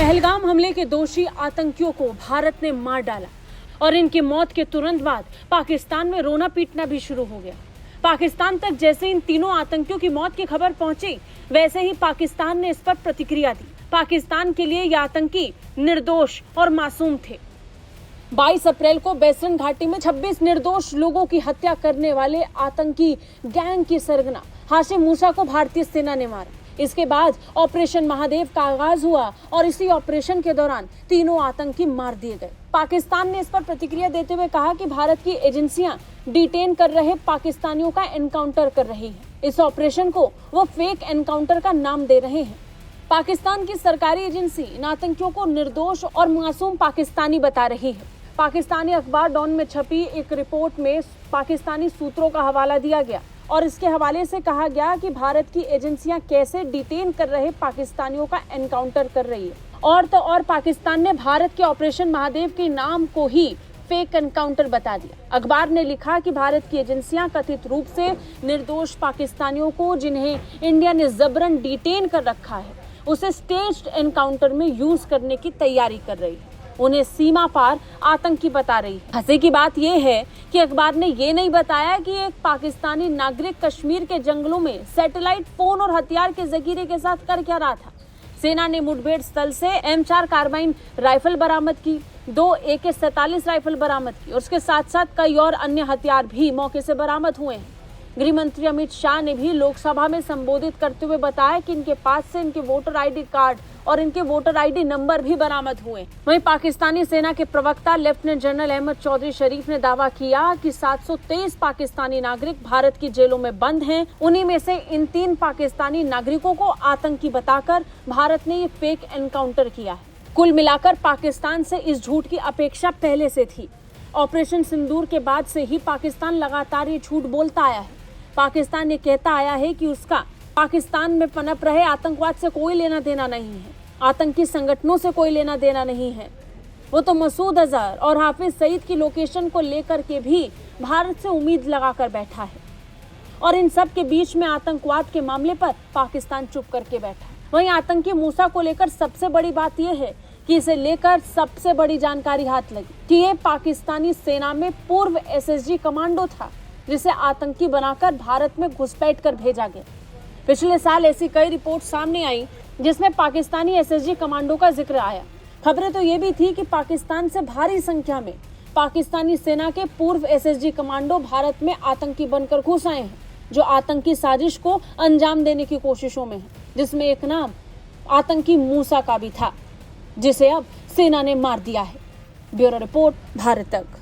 पहलगाम हमले के दोषी आतंकियों को भारत ने मार डाला और इनकी मौत के तुरंत बाद पाकिस्तान में रोना पीटना भी शुरू हो गया। पाकिस्तान तक जैसे इन तीनों आतंकियों की मौत की खबर पहुंची, वैसे ही पाकिस्तान ने इस पर प्रतिक्रिया दी। पाकिस्तान के लिए ये आतंकी निर्दोष और मासूम थे। 22 अप्रैल को बेसरन घाटी में 26 निर्दोष लोगों की हत्या करने वाले आतंकी गैंग की सरगना हाशिम मूसा को भारतीय सेना ने मारा। इसके बाद ऑपरेशन महादेव का आगाज हुआ और इसी ऑपरेशन के दौरान तीनों आतंकी मार दिए गए। पाकिस्तान ने इस पर प्रतिक्रिया देते हुए कहा कि भारत की एजेंसियां डिटेन कर रहे पाकिस्तानियों का एनकाउंटर कर रही हैं। इस ऑपरेशन को वो फेक एनकाउंटर का नाम दे रहे हैं। पाकिस्तान की सरकारी एजेंसी इन आतंकियों को निर्दोष और मासूम पाकिस्तानी बता रही है। पाकिस्तानी अखबार डॉन में छपी एक रिपोर्ट में पाकिस्तानी सूत्रों का हवाला दिया गया और इसके हवाले से कहा गया कि भारत की एजेंसियां कैसे डिटेन कर रहे पाकिस्तानियों का एनकाउंटर कर रही है। और तो और पाकिस्तान ने भारत के ऑपरेशन महादेव के नाम को ही फेक एनकाउंटर बता दिया। अखबार ने लिखा कि भारत की एजेंसियां कथित रूप से निर्दोष पाकिस्तानियों को, जिन्हें इंडिया ने जबरन डिटेन कर रखा है, उसे स्टेज्ड एनकाउंटर में यूज करने की तैयारी कर रही है। उन्हें सीमा पार आतंकी बता रही है। हंसी की बात यह है कि अखबार ने ये नहीं बताया कि एक पाकिस्तानी नागरिक कश्मीर के जंगलों में सैटेलाइट फोन और हथियार के जखीरे के साथ कर क्या रहा था। सेना ने मुठभेड़ स्थल से M4 कार्बाइन राइफल बरामद की, 2 AK-47 राइफल बरामद की और उसके साथ साथ कई और अन्य हथियार भी मौके से बरामद हुए हैं। गृह मंत्री अमित शाह ने भी लोकसभा में संबोधित करते हुए बताया कि इनके पास से इनके वोटर ID कार्ड और इनके वोटर ID नंबर भी बरामद हुए। वहीं पाकिस्तानी सेना के प्रवक्ता लेफ्टिनेंट जनरल अहमद चौधरी शरीफ ने दावा किया कि 723 पाकिस्तानी नागरिक भारत की जेलों में बंद हैं। उन्हीं में से इन 3 पाकिस्तानी नागरिकों को आतंकी बताकर भारत ने ये फेक एनकाउंटर किया है। कुल मिलाकर पाकिस्तान से इस झूठ की अपेक्षा पहले से थी। ऑपरेशन सिंदूर के बाद से ही पाकिस्तान लगातार ये झूठ बोलता आया है। पाकिस्तान ये कहता आया है कि उसका पाकिस्तान में पनप रहे आतंकवाद से कोई लेना देना नहीं है, आतंकी संगठनों से कोई लेना देना नहीं है। वो तो मसूद अजहर और हाफिज सईद की लोकेशन को लेकर के भी भारत से उम्मीद लगाकर बैठा है और इन सब के बीच में आतंकवाद के मामले पर पाकिस्तान चुप करके बैठा है। वहीं आतंकी मूसा को लेकर सबसे बड़ी बात यह है कि इसे लेकर सबसे बड़ी जानकारी हाथ लगी कि ये पाकिस्तानी सेना में पूर्व SSG कमांडो था, जिसे आतंकी बनाकर भारत में घुसपैठ कर भेजा गया। पिछले साल ऐसी कई रिपोर्ट सामने आई जिसमें पाकिस्तानी SSG कमांडो का जिक्र आया। खबरें तो ये भी थी कि पाकिस्तान से भारी संख्या में पाकिस्तानी सेना के पूर्व SSG कमांडो भारत में आतंकी बनकर घुस आए हैं, जो आतंकी साजिश को अंजाम देने की कोशिशों में है, जिसमें एक नाम आतंकी मूसा का भी था, जिसे अब सेना ने मार दिया है। ब्यूरो रिपोर्ट, भारत तक।